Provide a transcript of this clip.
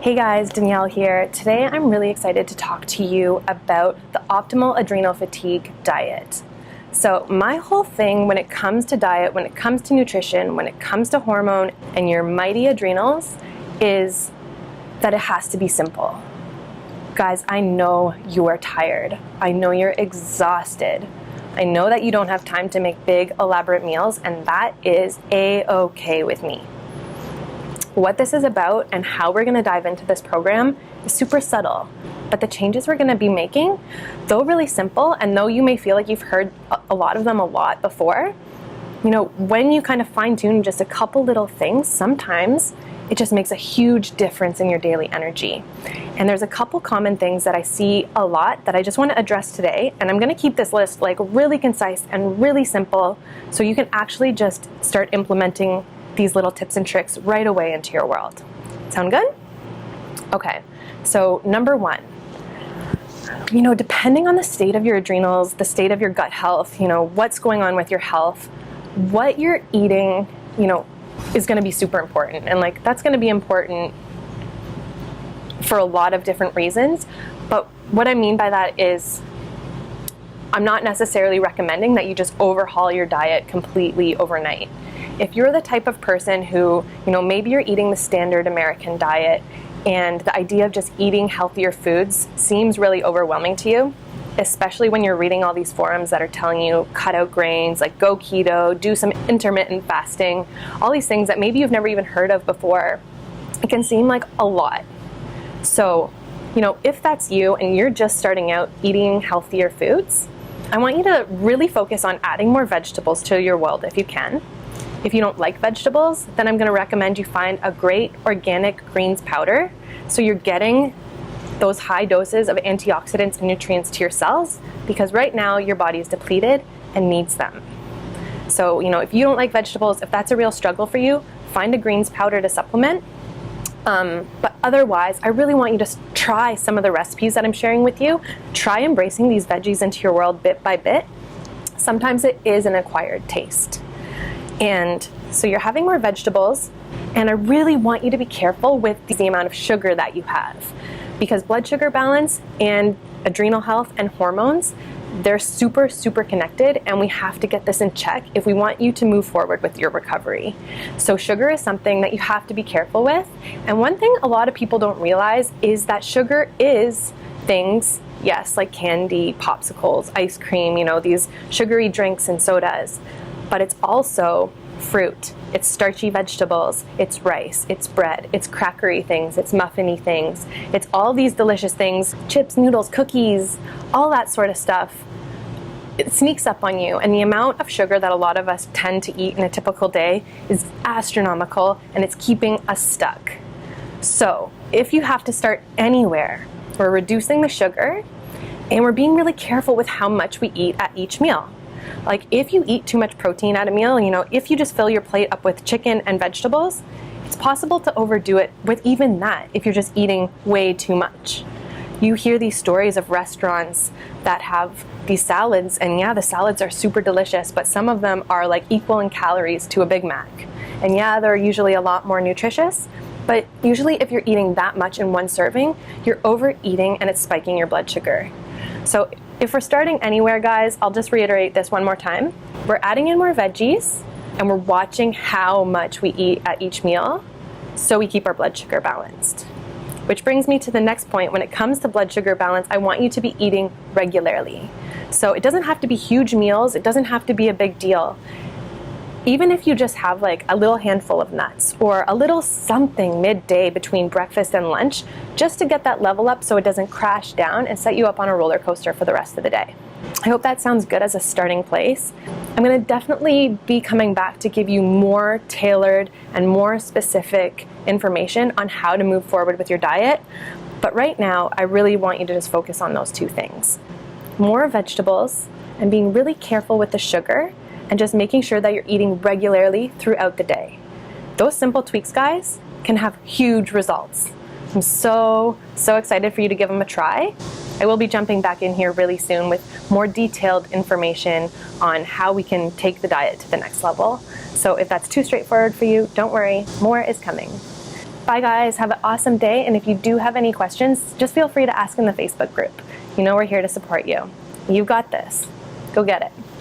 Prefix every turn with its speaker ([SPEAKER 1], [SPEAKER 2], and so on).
[SPEAKER 1] Hey guys, Danielle here. Today I'm really excited to talk to you about the optimal adrenal fatigue diet. So my whole thing when it comes to diet, when it comes to nutrition, when it comes to hormone and your mighty adrenals is that it has to be simple. Guys, I know you are tired. I know you're exhausted. I know that you don't have time to make big, elaborate meals, and that is a-okay with me. What this is about and how we're going to dive into this program is super subtle, but the changes we're going to be making, though really simple, and though you may feel like you've heard a lot of them a lot before, when you kind of fine-tune just a couple little things, sometimes it just makes a huge difference in your daily energy. And there's a couple common things that I see a lot that I just want to address today, and I'm going to keep this list really concise and really simple so you can actually just start implementing these little tips and tricks right away into your world. Sound good? Okay, so number one, depending on the state of your adrenals, the state of your gut health, what's going on with your health, what you're eating, is going to be super important. And that's going to be important for a lot of different reasons. But what I mean by that is I'm not necessarily recommending that you just overhaul your diet completely overnight. If you're the type of person who, maybe you're eating the standard American diet and the idea of just eating healthier foods seems really overwhelming to you, especially when you're reading all these forums that are telling you cut out grains, go keto, do some intermittent fasting, all these things that maybe you've never even heard of before, it can seem like a lot. So, if that's you and you're just starting out eating healthier foods, I want you to really focus on adding more vegetables to your world if you can. If you don't like vegetables, then I'm going to recommend you find a great organic greens powder so you're getting those high doses of antioxidants and nutrients to your cells, because right now your body is depleted and needs them. So, if you don't like vegetables, if that's a real struggle for you, find a greens powder to supplement. But otherwise, I really want you to try some of the recipes that I'm sharing with you. Try embracing these veggies into your world bit by bit. Sometimes it is an acquired taste. And so you're having more vegetables, and I really want you to be careful with the amount of sugar that you have, because blood sugar balance and adrenal health and hormones, they're super, super connected, and we have to get this in check if we want you to move forward with your recovery. So sugar is something that you have to be careful with. And one thing a lot of people don't realize is that sugar is things, yes, like candy, popsicles, ice cream, these sugary drinks and sodas, but it's also fruit, it's starchy vegetables, it's rice, it's bread, it's crackery things, it's muffiny things, it's all these delicious things, chips, noodles, cookies, all that sort of stuff. It sneaks up on you, and the amount of sugar that a lot of us tend to eat in a typical day is astronomical, and it's keeping us stuck. So if you have to start anywhere, we're reducing the sugar, and we're being really careful with how much we eat at each meal. If you eat too much protein at a meal, if you just fill your plate up with chicken and vegetables, it's possible to overdo it with even that if you're just eating way too much. You hear these stories of restaurants that have these salads, and yeah, the salads are super delicious, but some of them are equal in calories to a Big Mac. And yeah, they're usually a lot more nutritious, but usually if you're eating that much in one serving, you're overeating and it's spiking your blood sugar. So if we're starting anywhere, guys, I'll just reiterate this one more time. We're adding in more veggies, and we're watching how much we eat at each meal so we keep our blood sugar balanced. Which brings me to the next point. When it comes to blood sugar balance, I want you to be eating regularly. So it doesn't have to be huge meals. It doesn't have to be a big deal. Even if you just have a little handful of nuts or a little something midday between breakfast and lunch, just to get that level up so it doesn't crash down and set you up on a roller coaster for the rest of the day. I hope that sounds good as a starting place. I'm going to definitely be coming back to give you more tailored and more specific information on how to move forward with your diet. But right now, I really want you to just focus on those two things. More vegetables and being really careful with the sugar, and just making sure that you're eating regularly throughout the day. Those simple tweaks, guys, can have huge results. I'm so excited for you to give them a try. I will be jumping back in here really soon with more detailed information on how we can take the diet to the next level. So if that's too straightforward for you, don't worry, more is coming. Bye guys, have an awesome day, and if you do have any questions, just feel free to ask in the Facebook group. You know we're here to support you. You got this. Go get it.